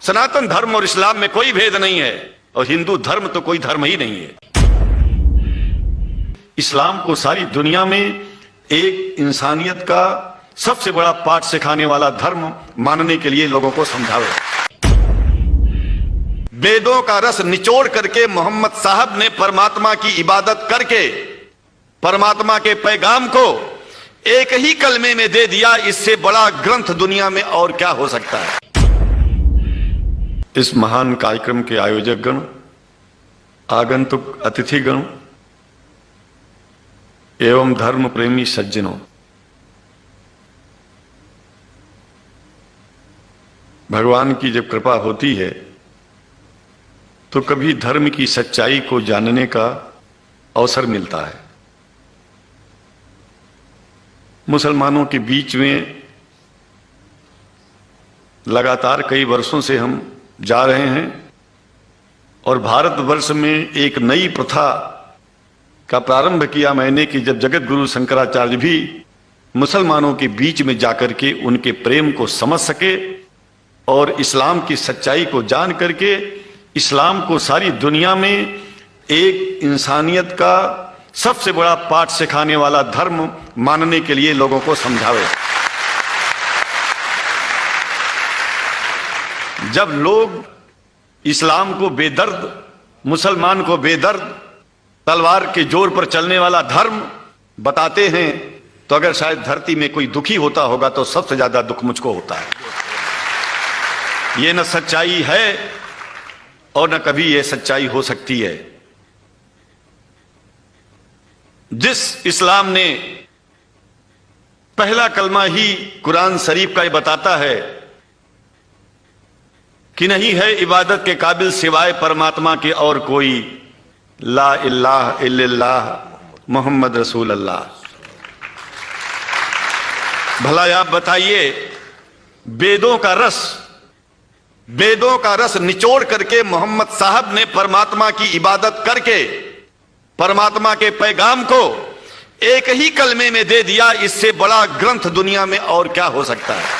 सनातन धर्म और इस्लाम में कोई भेद नहीं है और हिंदू धर्म तो कोई धर्म ही नहीं है। इस्लाम को सारी दुनिया में एक इंसानियत का सबसे बड़ा पाठ सिखाने वाला धर्म मानने के लिए लोगों को समझावे। वेदों का रस निचोड़ करके मोहम्मद साहब ने परमात्मा की इबादत करके परमात्मा के पैगाम को एक ही कलमे में दे दिया। इससे बड़ा ग्रंथ दुनिया में और क्या हो सकता है। इस महान कार्यक्रम के आयोजक गण, आगंतुक अतिथिगण एवं धर्म प्रेमी सज्जनों, भगवान की जब कृपा होती है तो कभी धर्म की सच्चाई को जानने का अवसर मिलता है। मुसलमानों के बीच में लगातार कई वर्षों से हम जा रहे हैं और भारतवर्ष में एक नई प्रथा का प्रारंभ किया मैंने कि जब जगत गुरु शंकराचार्य भी मुसलमानों के बीच में जाकर के उनके प्रेम को समझ सके और इस्लाम की सच्चाई को जान करके इस्लाम को सारी दुनिया में एक इंसानियत का सबसे बड़ा पाठ सिखाने वाला धर्म मानने के लिए लोगों को समझावे। जब लोग इस्लाम को बेदर्द, मुसलमान को बेदर्द, तलवार के जोर पर चलने वाला धर्म बताते हैं तो अगर शायद धरती में कोई दुखी होता होगा तो सबसे ज्यादा दुख मुझको होता है। ये न सच्चाई है और न कभी ये सच्चाई हो सकती है। जिस इस्लाम ने पहला कलमा ही कुरान शरीफ का ये बताता है कि नहीं है इबादत के काबिल सिवाय परमात्मा के और कोई, ला इलाहा इल्लल्लाह मोहम्मद रसूल अल्लाह। भला आप बताइए, वेदों का रस निचोड़ करके मोहम्मद साहब ने परमात्मा की इबादत करके परमात्मा के पैगाम को एक ही कलमे में दे दिया। इससे बड़ा ग्रंथ दुनिया में और क्या हो सकता है।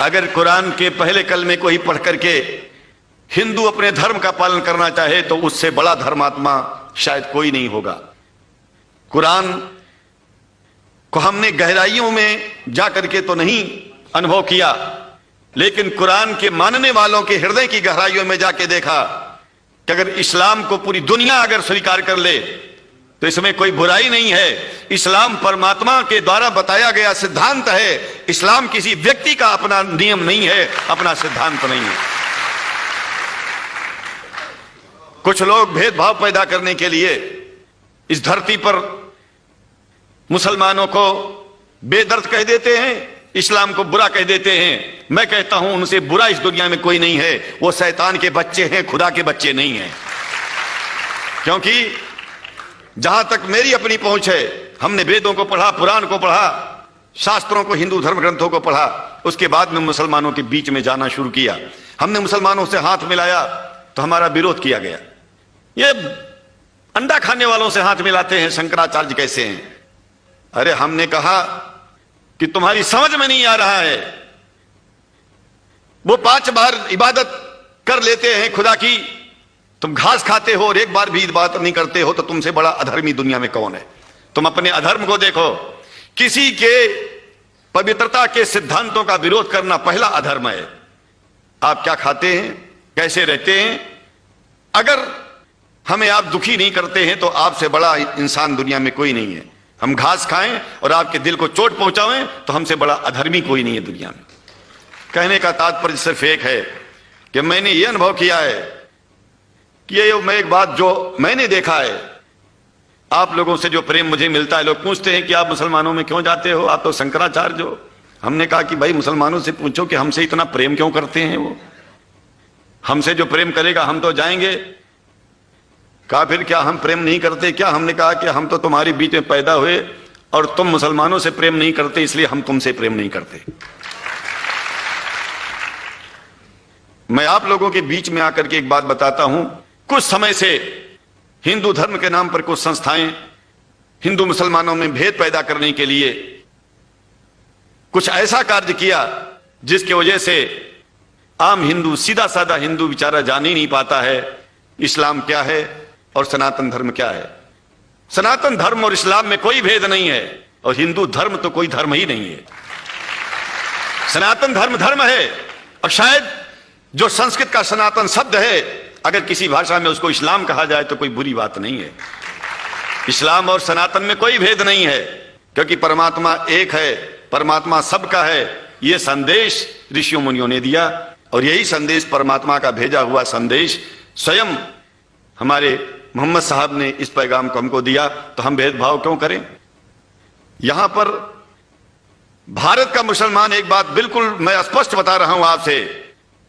अगर कुरान के पहले कलमे को ही पढ़ करके हिंदू अपने धर्म का पालन करना चाहे तो उससे बड़ा धर्मात्मा शायद कोई नहीं होगा। कुरान को हमने गहराइयों में जाकर के तो नहीं अनुभव किया, लेकिन कुरान के मानने वालों के हृदय की गहराइयों में जाके देखा कि अगर इस्लाम को पूरी दुनिया अगर स्वीकार कर ले तो इसमें कोई बुराई नहीं है। इस्लाम परमात्मा के द्वारा बताया गया सिद्धांत है। इस्लाम किसी व्यक्ति का अपना नियम नहीं है, अपना सिद्धांत नहीं है। कुछ लोग भेदभाव पैदा करने के लिए इस धरती पर मुसलमानों को बेदर्द कह देते हैं, इस्लाम को बुरा कह देते हैं। मैं कहता हूं उनसे बुरा इस दुनिया में कोई नहीं है। वो शैतान के बच्चे हैं, खुदा के बच्चे नहीं हैं। क्योंकि जहां तक मेरी अपनी पहुंच है, हमने वेदों को पढ़ा, पुराण को पढ़ा, शास्त्रों को, हिंदू धर्म ग्रंथों को पढ़ा। उसके बाद में मुसलमानों के बीच में जाना शुरू किया। हमने मुसलमानों से हाथ मिलाया तो हमारा विरोध किया गया। ये अंडा खाने वालों से हाथ मिलाते हैं, शंकराचार्य कैसे हैं। अरे हमने कहा कि तुम्हारी समझ में नहीं आ रहा है। वो 5 बार इबादत कर लेते हैं खुदा की, तुम घास खाते हो और एक बार भी इबादत नहीं करते हो, तो तुमसे बड़ा अधर्मी दुनिया में कौन है। तुम अपने अधर्म को देखो। किसी के पवित्रता के सिद्धांतों का विरोध करना पहला अधर्म है। आप क्या खाते हैं, कैसे रहते हैं, अगर हमें आप दुखी नहीं करते हैं तो आपसे बड़ा इंसान दुनिया में कोई नहीं है। हम घास खाएं और आपके दिल को चोट पहुंचाएं तो हमसे बड़ा अधर्मी कोई नहीं है दुनिया में। कहने का तात्पर्य सिर्फ एक है कि मैंने ये अनुभव किया है कि ये मैं एक बात जो मैंने देखा है, आप लोगों से जो प्रेम मुझे मिलता है, लोग पूछते हैं कि आप मुसलमानों में क्यों जाते हो, आप तो शंकराचार्य हो। हमने कहा कि भाई मुसलमानों से पूछो कि हमसे इतना प्रेम क्यों करते हैं। वो हमसे जो प्रेम करेगा हम तो जाएंगे। कहा फिर क्या हम प्रेम नहीं करते क्या। हमने कहा कि हम तो तुम्हारे बीच में पैदा हुए और तुम मुसलमानों से प्रेम नहीं करते, इसलिए हम तुमसे प्रेम नहीं करते। मैं आप लोगों के बीच में आकर के एक बात बताता हूं। कुछ समय से हिंदू धर्म के नाम पर कुछ संस्थाएं हिंदू मुसलमानों में भेद पैदा करने के लिए कुछ ऐसा कार्य किया जिसकी वजह से आम हिंदू, सीधा साधा हिंदू बेचारा जान ही नहीं पाता है इस्लाम क्या है और सनातन धर्म क्या है। सनातन धर्म और इस्लाम में कोई भेद नहीं है, और हिंदू धर्म तो कोई धर्म ही नहीं है। सनातन धर्म धर्म है, और शायद जो संस्कृत का सनातन शब्द है, अगर किसी भाषा में उसको इस्लाम कहा जाए तो कोई बुरी बात नहीं है। इस्लाम और सनातन में कोई भेद नहीं है, क्योंकि परमात्मा एक है, परमात्मा सबका है। यह संदेश ऋषियों मुनियों ने दिया, और यही संदेश परमात्मा का भेजा हुआ संदेश स्वयं हमारे मोहम्मद साहब ने इस पैगाम को हमको दिया। तो हम भेदभाव क्यों करें? यहां पर भारत का मुसलमान, एक बात बिल्कुल मैं स्पष्ट बता रहा हूं आपसे,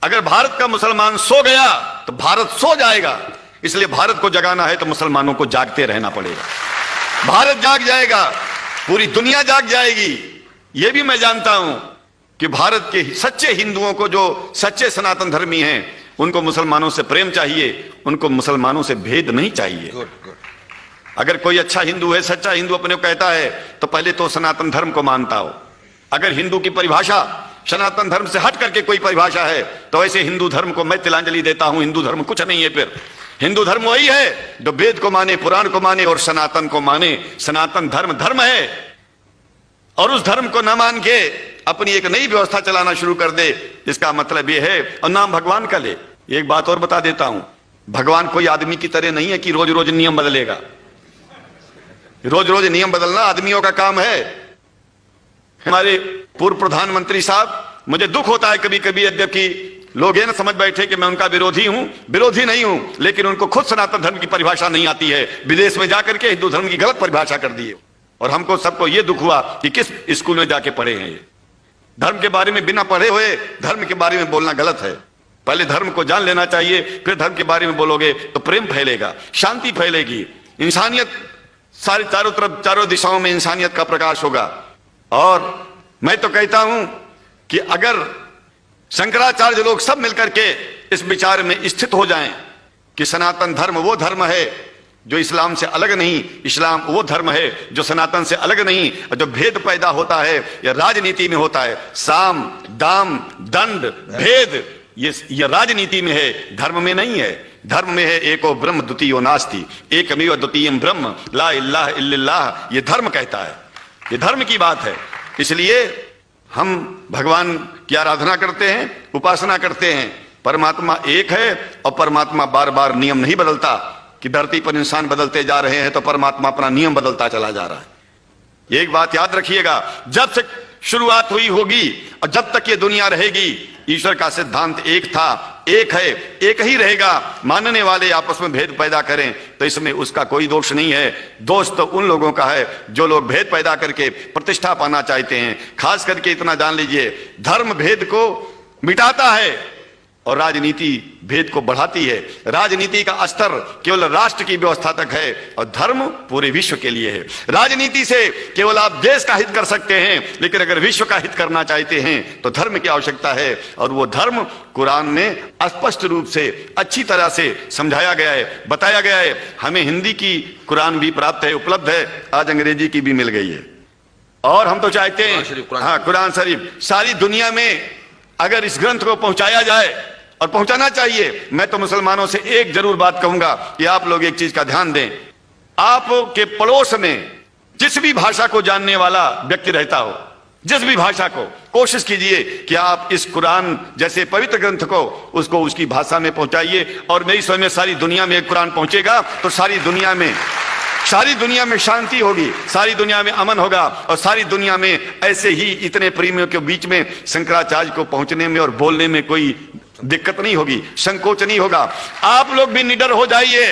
अगर भारत का मुसलमान सो गया तो भारत सो जाएगा। इसलिए भारत को जगाना है तो मुसलमानों को जागते रहना पड़ेगा। भारत जाग जाएगा, पूरी दुनिया जाग जाएगी। यह भी मैं जानता हूं कि भारत के सच्चे हिंदुओं को, जो सच्चे सनातन धर्मी हैं, उनको मुसलमानों से प्रेम चाहिए, उनको मुसलमानों से भेद नहीं चाहिए। अगर कोई अच्छा हिंदू है, सच्चा हिंदू अपने को कहता है, तो पहले तो सनातन धर्म को मानता हो। अगर हिंदू की परिभाषा सनातन धर्म से हट करके कोई परिभाषा है, तो ऐसे हिंदू धर्म को मैं तिलांजलि देता हूं। हिंदू धर्म कुछ नहीं है। फिर हिंदू धर्म वही है जो वेद को माने, पुराण को माने और सनातन को माने। सनातन धर्म धर्म है, और उस धर्म को न मान के अपनी एक नई व्यवस्था चलाना शुरू कर दे, इसका मतलब यह है, और नाम भगवान का ले। एक बात और बता देता हूं, भगवान कोई आदमी की तरह नहीं है कि रोज रोज नियम बदलेगा। रोज रोज नियम बदलना आदमियों का काम है। हमारे पूर्व प्रधानमंत्री साहब, मुझे दुख होता है कभी कभी, यद्यपि लोग ये ना समझ बैठे कि मैं उनका विरोधी हूं, विरोधी नहीं हूं, लेकिन उनको खुद सनातन धर्म की परिभाषा नहीं आती है। विदेश में जाकर के हिंदू धर्म की गलत परिभाषा कर दी है, और हमको सबको ये दुख हुआ कि किस स्कूल में जाके पढ़े हैं ये। धर्म के बारे में बिना पढ़े हुए धर्म के बारे में बोलना गलत है। पहले धर्म को जान लेना चाहिए, फिर धर्म के बारे में बोलोगे तो प्रेम फैलेगा, शांति फैलेगी, इंसानियत सारी चारों तरफ, चारों दिशाओं में इंसानियत का प्रकाश होगा। और मैं तो कहता हूं कि अगर शंकराचार्य लोग सब मिलकर के इस विचार में स्थित हो जाएं कि सनातन धर्म वो धर्म है जो इस्लाम से अलग नहीं, इस्लाम वो धर्म है जो सनातन से अलग नहीं, और जो भेद पैदा होता है यह राजनीति में होता है। साम दाम दंड भेद, ये राजनीति में है, धर्म में नहीं है। धर्म में है एको ब्रह्म द्वितीयो नास्ति, एकमेव द्वितीयम ब्रह्म ला इलाहा इल्लल्लाह। ये धर्म कहता है, ये धर्म की बात है। इसलिए हम भगवान की आराधना करते हैं, उपासना करते हैं। परमात्मा एक है, और परमात्मा बार बार नियम नहीं बदलता कि धरती पर इंसान बदलते जा रहे हैं तो परमात्मा अपना नियम बदलता चला जा रहा है। एक बात याद रखिएगा, जब से शुरुआत हुई होगी और जब तक ये दुनिया रहेगी, ईश्वर का सिद्धांत एक था, एक है, एक ही रहेगा। मानने वाले आपस में भेद पैदा करें तो इसमें उसका कोई दोष नहीं है। दोष तो उन लोगों का है जो लोग भेद पैदा करके प्रतिष्ठा पाना चाहते हैं। खास करके इतना जान लीजिए, धर्म भेद को मिटाता है और राजनीति भेद को बढ़ाती है। राजनीति का स्तर केवल राष्ट्र की व्यवस्था तक है, और धर्म पूरे विश्व के लिए है। राजनीति से केवल आप देश का हित कर सकते हैं, लेकिन अगर विश्व का हित करना चाहते हैं तो धर्म की आवश्यकता है, और वो धर्म कुरान में स्पष्ट रूप से अच्छी तरह से समझाया गया है, बताया गया है। हमें हिंदी की कुरान भी प्राप्त है, उपलब्ध है, आज अंग्रेजी की भी मिल गई है। और हम तो चाहते हैं, हाँ, कुरान शरीफ सारी दुनिया में अगर इस ग्रंथ को पहुंचाया जाए, और पहुंचाना चाहिए। मैं तो मुसलमानों से एक जरूर बात कहूंगा कि आप लोग एक चीज का ध्यान दें, आपके पड़ोस में जिस भी भाषा को जानने वाला व्यक्ति रहता हो, जिस भी भाषा को, कोशिश कीजिए कि आप इस कुरान जैसे पवित्र ग्रंथ को उसको उसकी भाषा में पहुंचाइए। और मेरी समझ में सारी दुनिया में एक कुरान पहुंचेगा तो सारी दुनिया में शांति होगी, सारी दुनिया में अमन होगा, और सारी दुनिया में ऐसे ही इतने प्रेमियों के बीच में शंकराचार्य को पहुंचने में और बोलने में कोई दिक्कत नहीं होगी, संकोच नहीं होगा। आप लोग भी निडर हो जाइए,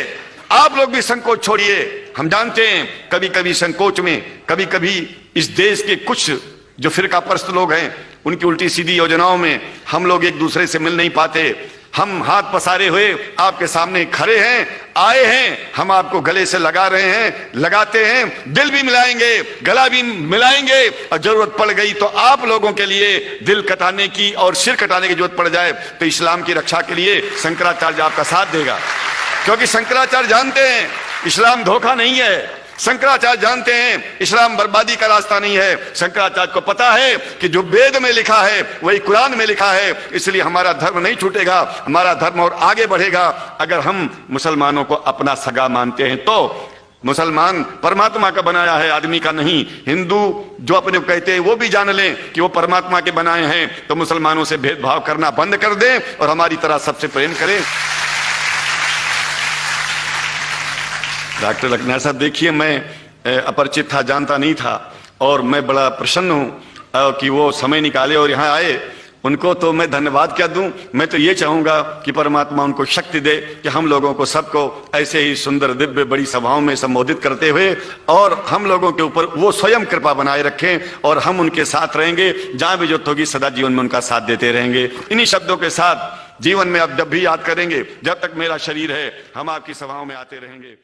आप लोग भी संकोच छोड़िए। हम जानते हैं कभी कभी संकोच में, कभी कभी इस देश के कुछ जो फिरका परस्त लोग हैं, उनकी उल्टी सीधी योजनाओं में हम लोग एक दूसरे से मिल नहीं पाते। हम हाथ पसारे हुए आपके सामने खड़े हैं, आए हैं, हम आपको गले से लगा रहे हैं, लगाते हैं, दिल भी मिलाएंगे, गला भी मिलाएंगे, और जरूरत पड़ गई तो आप लोगों के लिए दिल कटाने की और सिर कटाने की जरूरत पड़ जाए तो इस्लाम की रक्षा के लिए शंकराचार्य आपका साथ देगा। क्योंकि शंकराचार्य जानते हैं इस्लाम धोखा नहीं है, शंकराचार्य जानते हैं इस्लाम बर्बादी का रास्ता नहीं है। शंकराचार्य को पता है कि जो वेद में लिखा है वही कुरान में लिखा है, इसलिए हमारा धर्म नहीं छूटेगा, हमारा धर्म और आगे बढ़ेगा। अगर हम मुसलमानों को अपना सगा मानते हैं तो मुसलमान परमात्मा का बनाया है, आदमी का नहीं। हिंदू जो अपने को कहते हैं वो भी जान लें कि वो परमात्मा के बनाए हैं, तो मुसलमानों से भेदभाव करना बंद कर दें और हमारी तरह सबसे प्रेम करें। डॉक्टर लखना साहब, देखिए मैं अपरिचित था, जानता नहीं था, और मैं बड़ा प्रसन्न हूं कि वो समय निकाले और यहाँ आए। उनको तो मैं धन्यवाद क्या दूं, मैं तो ये चाहूंगा कि परमात्मा उनको शक्ति दे कि हम लोगों को सबको ऐसे ही सुंदर दिव्य बड़ी सभाओं में संबोधित करते हुए और हम लोगों के ऊपर वो स्वयं कृपा बनाए रखें और हम उनके साथ रहेंगे, जहां भी जरूरत होगी सदा जीवन में उनका साथ देते रहेंगे। इन्हीं शब्दों के साथ जीवन में अब जब भी याद करेंगे, जब तक मेरा शरीर है हम आपकी सभाओं में आते रहेंगे।